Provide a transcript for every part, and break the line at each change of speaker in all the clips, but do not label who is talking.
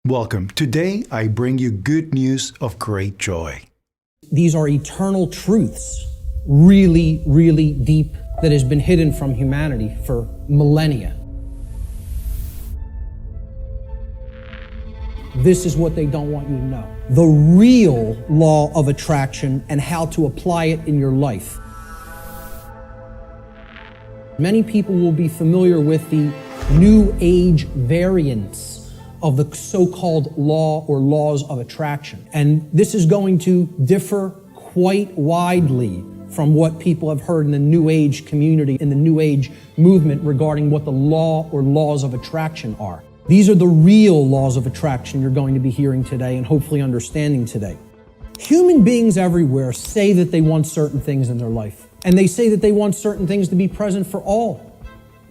Welcome. Today, I bring you good news of great joy.
These are eternal truths, really, really deep, that has been hidden from humanity for millennia. This is what they don't want you to know. The real law of attraction and how to apply it in your life. Many people will be familiar with the New Age variants of the so-called law or laws of attraction. And this is going to differ quite widely from what people have heard in the New Age community, in the New Age movement regarding what the law or laws of attraction are. These are the real laws of attraction you're going to be hearing today and hopefully understanding today. Human beings everywhere say that they want certain things in their life. And they say that they want certain things to be present for all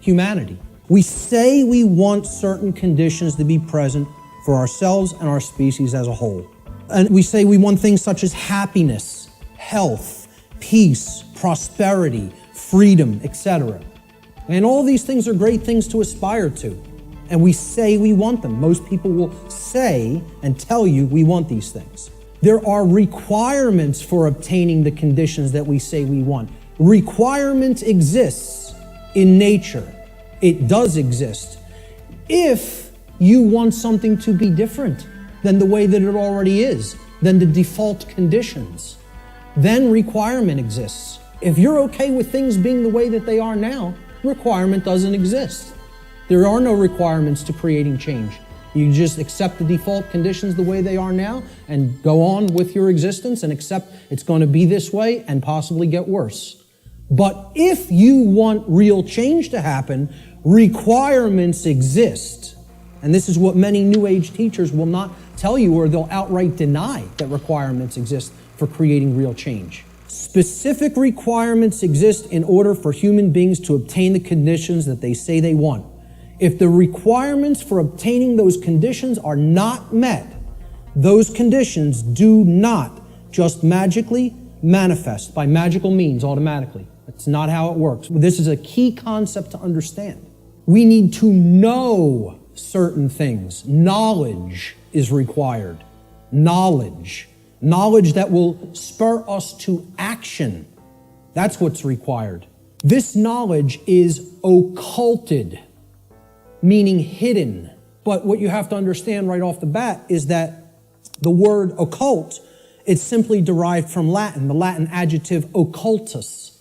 humanity. We say we want certain conditions to be present for ourselves and our species as a whole. And we say we want things such as happiness, health, peace, prosperity, freedom, etc. And all these things are great things to aspire to. And we say we want them. Most people will say and tell you we want these things. There are requirements for obtaining the conditions that we say we want. Requirement exists in nature. It does exist. If you want something to be different than the way that it already is, than the default conditions, then requirement exists. If you're okay with things being the way that they are now, requirement doesn't exist. There are no requirements to creating change. You just accept the default conditions the way they are now and go on with your existence and accept it's going to be this way and possibly get worse. But if you want real change to happen, requirements exist. And this is what many New Age teachers will not tell you, or they'll outright deny that requirements exist for creating real change. Specific requirements exist in order for human beings to obtain the conditions that they say they want. If the requirements for obtaining those conditions are not met, those conditions do not just magically manifest by magical means automatically. That's not how it works. This is a key concept to understand. We need to know certain things. Knowledge is required. Knowledge. Knowledge that will spur us to action. That's what's required. This knowledge is occulted, meaning hidden. But what you have to understand right off the bat is that the word occult, it's simply derived from Latin, the Latin adjective occultus.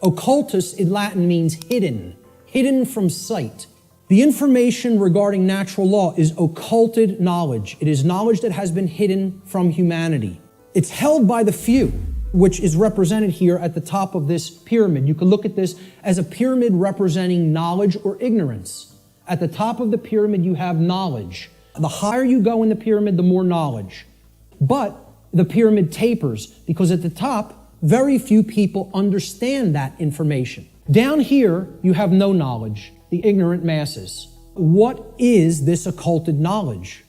Occultus in Latin means hidden, hidden from sight. The information regarding natural law is occulted knowledge. It is knowledge that has been hidden from humanity. It's held by the few, which is represented here at the top of this pyramid. You can look at this as a pyramid representing knowledge or ignorance. At the top of the pyramid, you have knowledge. The higher you go in the pyramid, the more knowledge. But the pyramid tapers because at the top, very few people understand that information. Down here, you have no knowledge, the ignorant masses. What is this occulted knowledge?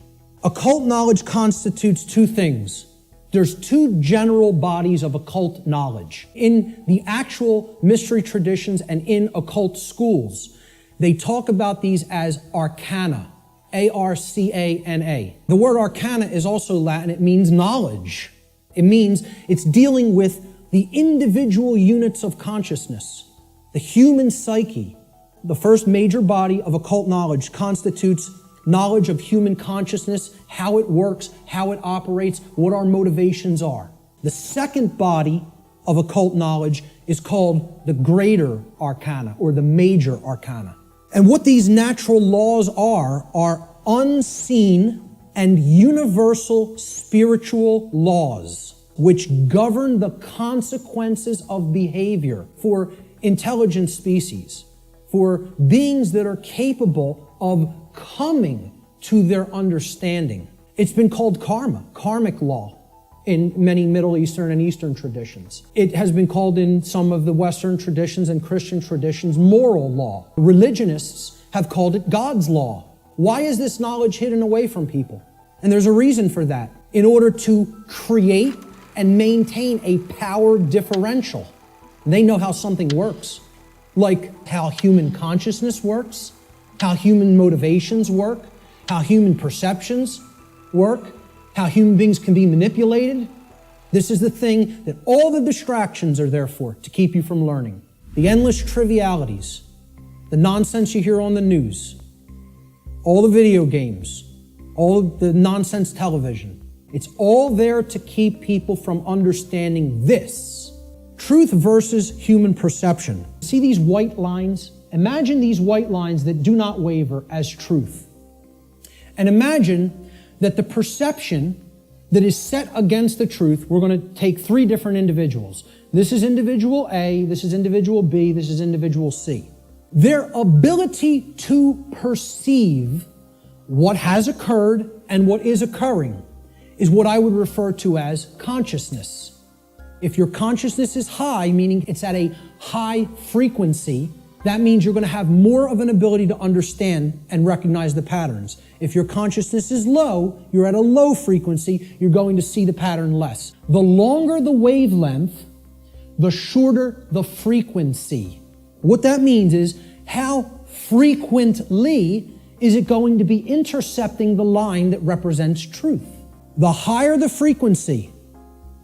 Occult knowledge constitutes two things. There's two general bodies of occult knowledge. In the actual mystery traditions and in occult schools, they talk about these as arcana, A-R-C-A-N-A. The word arcana is also Latin. It means knowledge. It means it's dealing with the individual units of consciousness, the human psyche. The first major body of occult knowledge constitutes knowledge of human consciousness, how it works, how it operates, what our motivations are. The second body of occult knowledge is called the greater arcana or the major arcana. And what these natural laws are unseen and universal spiritual laws which govern the consequences of behavior for intelligent species, for beings that are capable of coming to their understanding. It's been called karma, karmic law, in many Middle Eastern and Eastern traditions. It has been called in some of the Western traditions and Christian traditions moral law. Religionists have called it God's law. Why is this knowledge hidden away from people? And there's a reason for that. In order to create and maintain a power differential. They know how something works, like how human consciousness works, how human motivations work, how human perceptions work, how human beings can be manipulated. This is the thing that all the distractions are there for, to keep you from learning. The endless trivialities, the nonsense you hear on the news, all the video games, all of the nonsense television. It's all there to keep people from understanding this. Truth versus human perception. See these white lines? Imagine these white lines that do not waver as truth. And imagine that the perception that is set against the truth, we're going to take three different individuals. This is individual A, this is individual B, this is individual C. Their ability to perceive what has occurred and what is occurring is what I would refer to as consciousness. If your consciousness is high, meaning it's at a high frequency, that means you're going to have more of an ability to understand and recognize the patterns. If your consciousness is low, you're at a low frequency, you're going to see the pattern less. The longer the wavelength, the shorter the frequency. What that means is how frequently is it going to be intercepting the line that represents truth. The higher the frequency,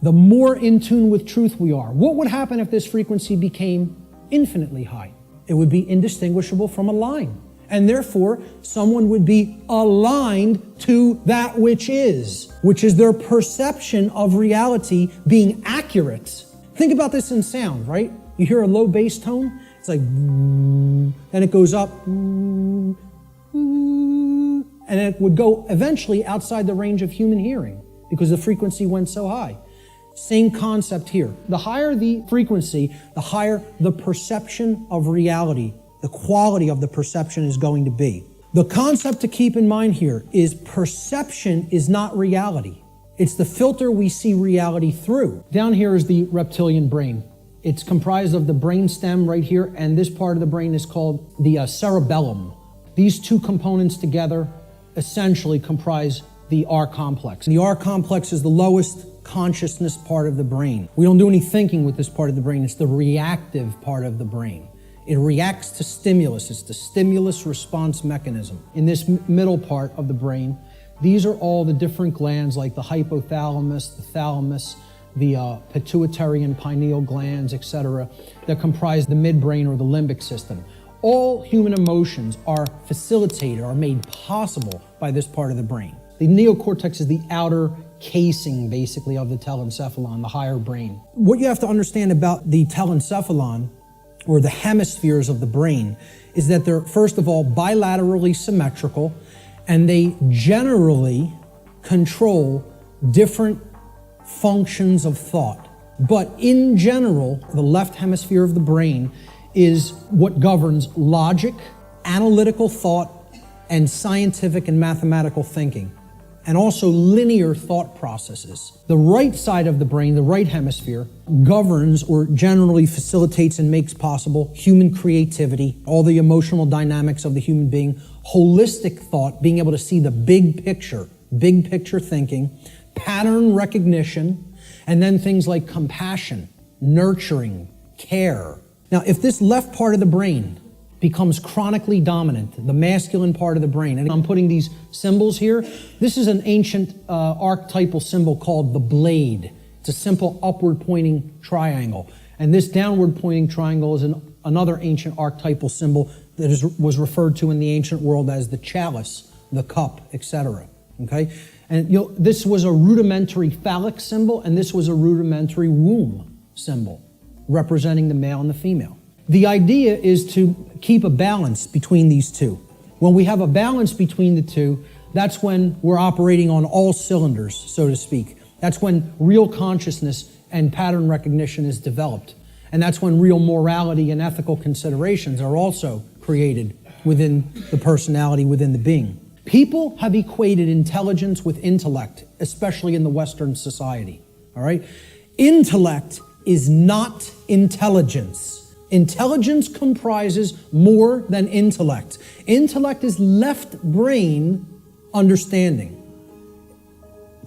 the more in tune with truth we are. What would happen if this frequency became infinitely high? It would be indistinguishable from a line. And therefore, someone would be aligned to that which is their perception of reality being accurate. Think about this in sound, right? You hear a low bass tone, it's like, then it goes up, and it would go eventually outside the range of human hearing because the frequency went so high. Same concept here. The higher the frequency, the higher the perception of reality, the quality of the perception is going to be. The concept to keep in mind here is perception is not reality. It's the filter we see reality through. Down here is the reptilian brain. It's comprised of the brain stem right here, and this part of the brain is called the cerebellum. These two components together essentially comprise the R complex. The R complex is the lowest consciousness part of the brain. We don't do any thinking with this part of the brain. It's the reactive part of the brain. It reacts to stimulus. It's the stimulus response mechanism. In this middle part of the brain, these are all the different glands like the hypothalamus, the thalamus, the pituitary and pineal glands, etc., that comprise the midbrain or the limbic system. All human emotions are facilitated, are made possible by this part of the brain. The neocortex is the outer casing, basically, of the telencephalon, the higher brain. What you have to understand about the telencephalon, or the hemispheres of the brain, is that they're, first of all, bilaterally symmetrical, and they generally control different functions of thought. But in general, the left hemisphere of the brain is what governs logic, analytical thought, and scientific and mathematical thinking, and also linear thought processes. The right side of the brain, the right hemisphere, governs or generally facilitates and makes possible human creativity, all the emotional dynamics of the human being, holistic thought, being able to see the big picture thinking, pattern recognition, and then things like compassion, nurturing, care. Now, if this left part of the brain becomes chronically dominant, the masculine part of the brain, and I'm putting these symbols here, this is an ancient archetypal symbol called the blade. It's a simple upward pointing triangle. And this downward pointing triangle is another ancient archetypal symbol that was referred to in the ancient world as the chalice, the cup, etc. Okay? And this was a rudimentary phallic symbol, and this was a rudimentary womb symbol, representing the male and the female. The idea is to keep a balance between these two. When we have a balance between the two, that's when we're operating on all cylinders, so to speak. That's when real consciousness and pattern recognition is developed. And that's when real morality and ethical considerations are also created within the personality, within the being. People have equated intelligence with intellect, especially in the Western society. All right? Intellect is not intelligence. Intelligence comprises more than intellect. Intellect is left brain understanding.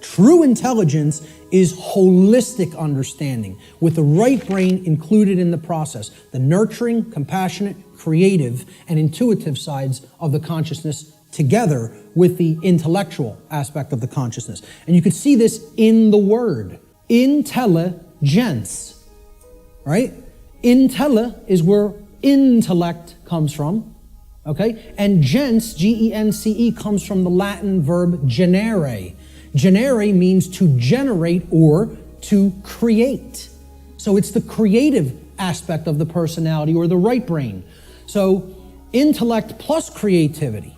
True intelligence is holistic understanding, with the right brain included in the process. The nurturing, compassionate, creative, and intuitive sides of the consciousness together with the intellectual aspect of the consciousness. And you could see this in the word, intelligence, right? Intelle is where intellect comes from, okay? And gens, G-E-N-C-E, comes from the Latin verb generare. Generare means to generate or to create. So it's the creative aspect of the personality or the right brain. So intellect plus creativity,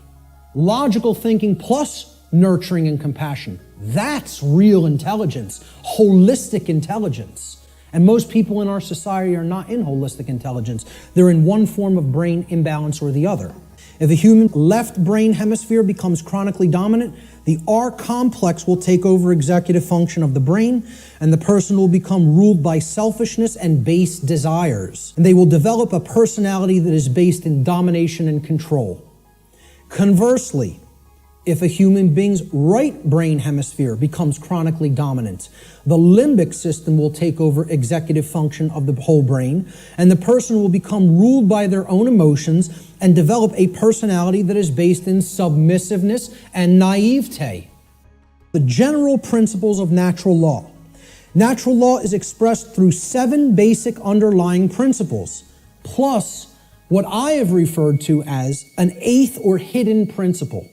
logical thinking plus nurturing and compassion. That's real intelligence, holistic intelligence. And most people in our society are not in holistic intelligence. They're in one form of brain imbalance or the other. If a human left brain hemisphere becomes chronically dominant, the R complex will take over executive function of the brain, and the person will become ruled by selfishness and base desires. And they will develop a personality that is based in domination and control. Conversely, if a human being's right brain hemisphere becomes chronically dominant, the limbic system will take over executive function of the whole brain, and the person will become ruled by their own emotions and develop a personality that is based in submissiveness and naivete. The general principles of natural law. Natural law is expressed through 7 basic underlying principles, plus what I have referred to as an 8th or hidden principle,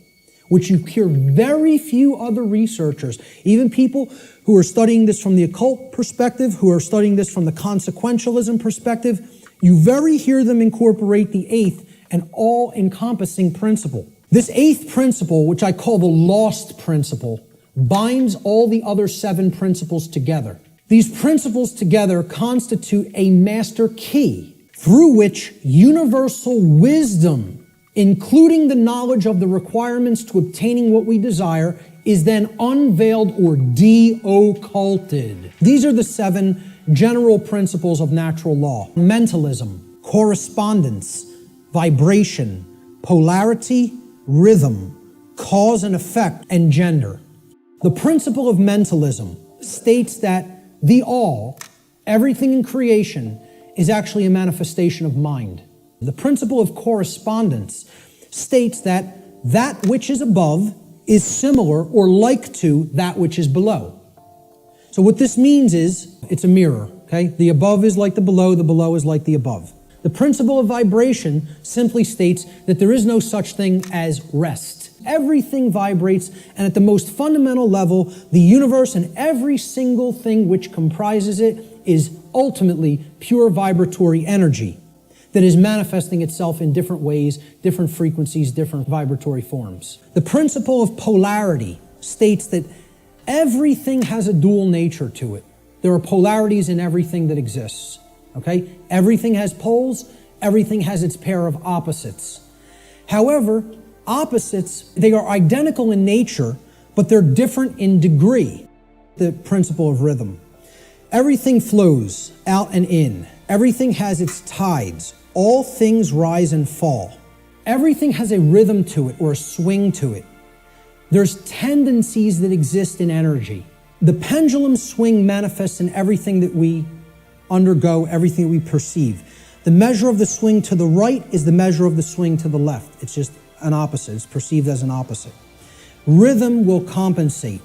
which you hear very few other researchers, even people who are studying this from the occult perspective, who are studying this from the consequentialism perspective, you very hear them incorporate the 8th and all-encompassing principle. This 8th principle, which I call the lost principle, binds all the other 7 principles together. These principles together constitute a master key through which universal wisdom, including the knowledge of the requirements to obtaining what we desire, is then unveiled or de-occulted. These are the 7 general principles of natural law: mentalism, correspondence, vibration, polarity, rhythm, cause and effect, and gender. The principle of mentalism states that the all, everything in creation, is actually a manifestation of mind. The principle of correspondence states that that which is above is similar or like to that which is below. So what this means is, it's a mirror, okay? The above is like the below is like the above. The principle of vibration simply states that there is no such thing as rest. Everything vibrates, and at the most fundamental level, the universe and every single thing which comprises it is ultimately pure vibratory energy that is manifesting itself in different ways, different frequencies, different vibratory forms. The principle of polarity states that everything has a dual nature to it. There are polarities in everything that exists, okay? Everything has poles, everything has its pair of opposites. However, opposites, they are identical in nature, but they're different in degree. The principle of rhythm. Everything flows out and in. Everything has its tides. All things rise and fall. Everything has a rhythm to it or a swing to it. There's tendencies that exist in energy. The pendulum swing manifests in everything that we undergo, everything that we perceive. The measure of the swing to the right is the measure of the swing to the left. It's just an opposite. It's perceived as an opposite. Rhythm will compensate.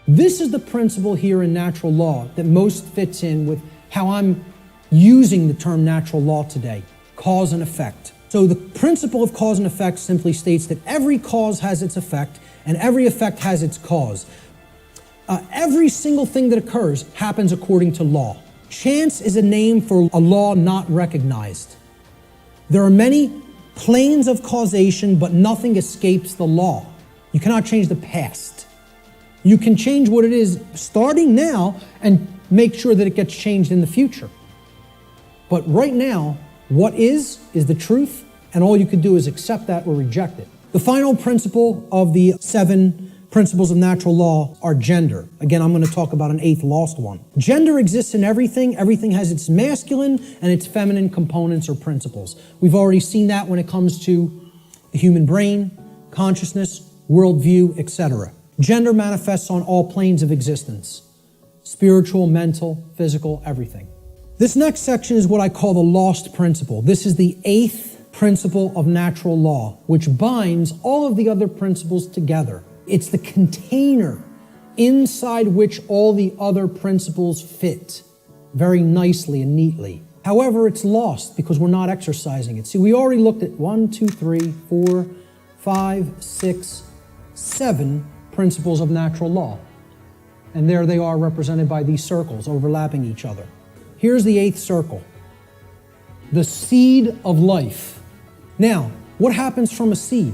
This is the principle here in natural law that most fits in with how I'm using the term natural law today, cause and effect. So the principle of cause and effect simply states that every cause has its effect and every effect has its cause. Every single thing that occurs happens according to law. Chance is a name for a law not recognized. There are many planes of causation, but nothing escapes the law. You cannot change the past. You can change what it is starting now and make sure that it gets changed in the future. But right now, what is the truth, and all you can do is accept that or reject it. The final principle of the 7 principles of natural law are gender. Again, I'm going to talk about an 8th lost one. Gender exists in everything. Everything has its masculine and its feminine components or principles. We've already seen that when it comes to the human brain, consciousness, worldview, etc. Gender manifests on all planes of existence: spiritual, mental, physical, everything. This next section is what I call the lost principle. This is the 8th principle of natural law, which binds all of the other principles together. It's the container inside which all the other principles fit very nicely and neatly. However, it's lost because we're not exercising it. See, we already looked at 1, 2, 3, 4, 5, 6, 7 principles of natural law. And there they are represented by these circles overlapping each other. Here's the 8th circle, the seed of life. Now, what happens from a seed?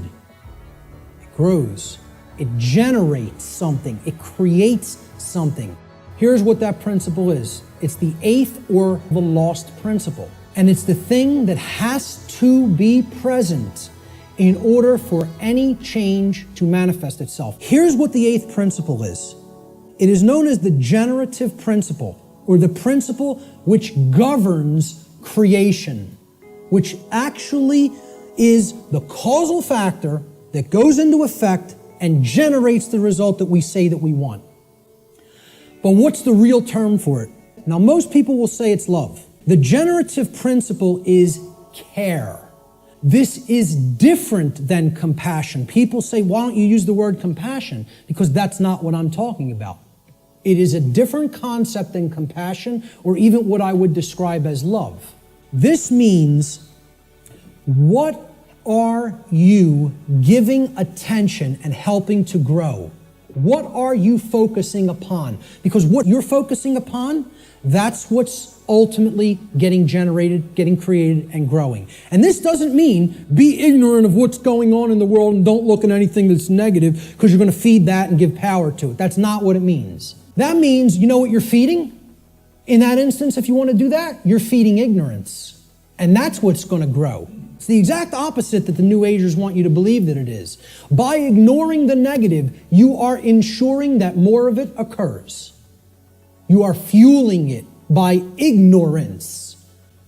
It grows. It generates something. It creates something. Here's what that principle is. It's the 8th or the lost principle. And it's the thing that has to be present in order for any change to manifest itself. Here's what the 8th principle is. It is known as the generative principle, or the principle which governs creation, which actually is the causal factor that goes into effect and generates the result that we say that we want. But what's the real term for it? Now, most people will say it's love. The generative principle is care. This is different than compassion. People say, why don't you use the word compassion? Because that's not what I'm talking about. It is a different concept than compassion, or even what I would describe as love. This means, what are you giving attention and helping to grow? What are you focusing upon? Because what you're focusing upon, that's what's ultimately getting generated, getting created, and growing. And this doesn't mean be ignorant of what's going on in the world and don't look at anything that's negative because you're going to feed that and give power to it. That's not what it means. That means, you know what you're feeding? In that instance, if you want to do that, you're feeding ignorance. And that's what's going to grow. It's the exact opposite that the New Agers want you to believe that it is. By ignoring the negative, you are ensuring that more of it occurs. You are fueling it by ignorance.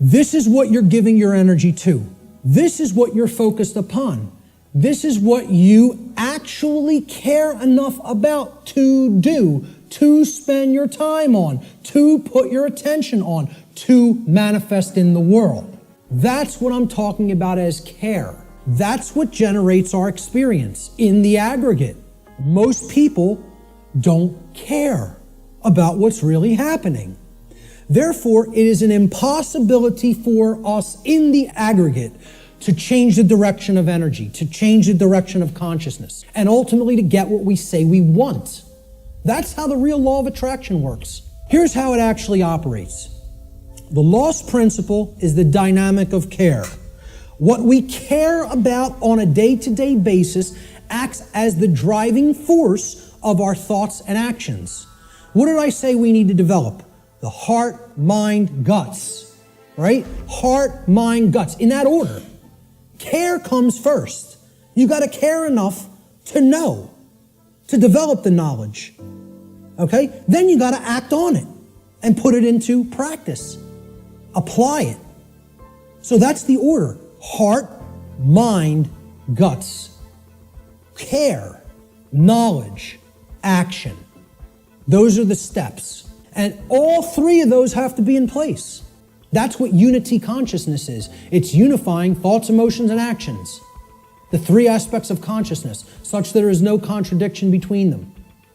This is what you're giving your energy to. This is what you're focused upon. This is what you actually care enough about to do, to spend your time on, to put your attention on, to manifest in the world. That's what I'm talking about as care. That's what generates our experience in the aggregate. Most people don't care about what's really happening. Therefore, it is an impossibility for us in the aggregate to change the direction of energy, to change the direction of consciousness, and ultimately to get what we say we want. That's how the real law of attraction works. Here's how it actually operates. The lost principle is the dynamic of care. What we care about on a day-to-day basis acts as the driving force of our thoughts and actions. What did I say we need to develop? The heart, mind, guts, right? Heart, mind, guts, in that order. Care comes first. You got to care enough to know, to develop the knowledge, okay? Then you got to act on it and put it into practice. Apply it. So that's the order. Heart, mind, guts. Care, knowledge, action. Those are the steps. And all three of those have to be in place. That's what unity consciousness is. It's unifying thoughts, emotions, and actions. The three aspects of consciousness, such that there is no contradiction between them.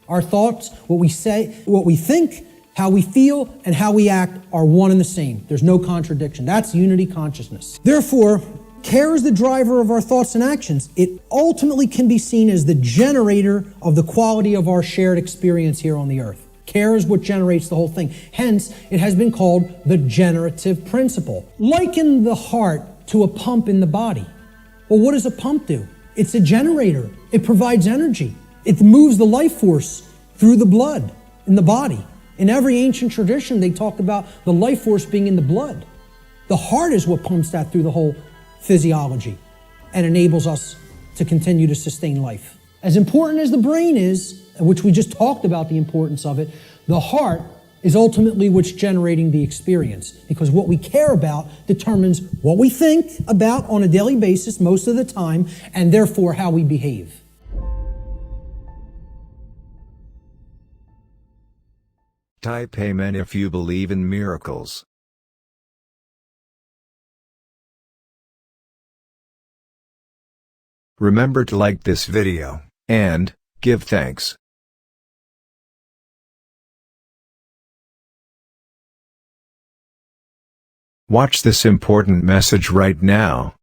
Our thoughts, what we say, what we think, how we feel, and how we act are one and the same. There's no contradiction. That's unity consciousness. Therefore, care is the driver of our thoughts and actions. It ultimately can be seen as the generator of the quality of our shared experience here on the earth. Care is what generates the whole thing. Hence, it has been called the generative principle. Liken the heart to a pump in the body. Well, what does a pump do? It's a generator. It provides energy. It moves the life force through the blood in the body. In every ancient tradition, they talk about the life force being in the blood. The heart is what pumps that through the whole physiology and enables us to continue to sustain life. As important as the brain is, which we just talked about the importance of it, the heart is ultimately what's generating the experience, because what we care about determines what we think about on a daily basis most of the time, and therefore how we behave.
Type Amen if you believe in miracles. Remember to like this video, and give thanks. Watch this important message right now.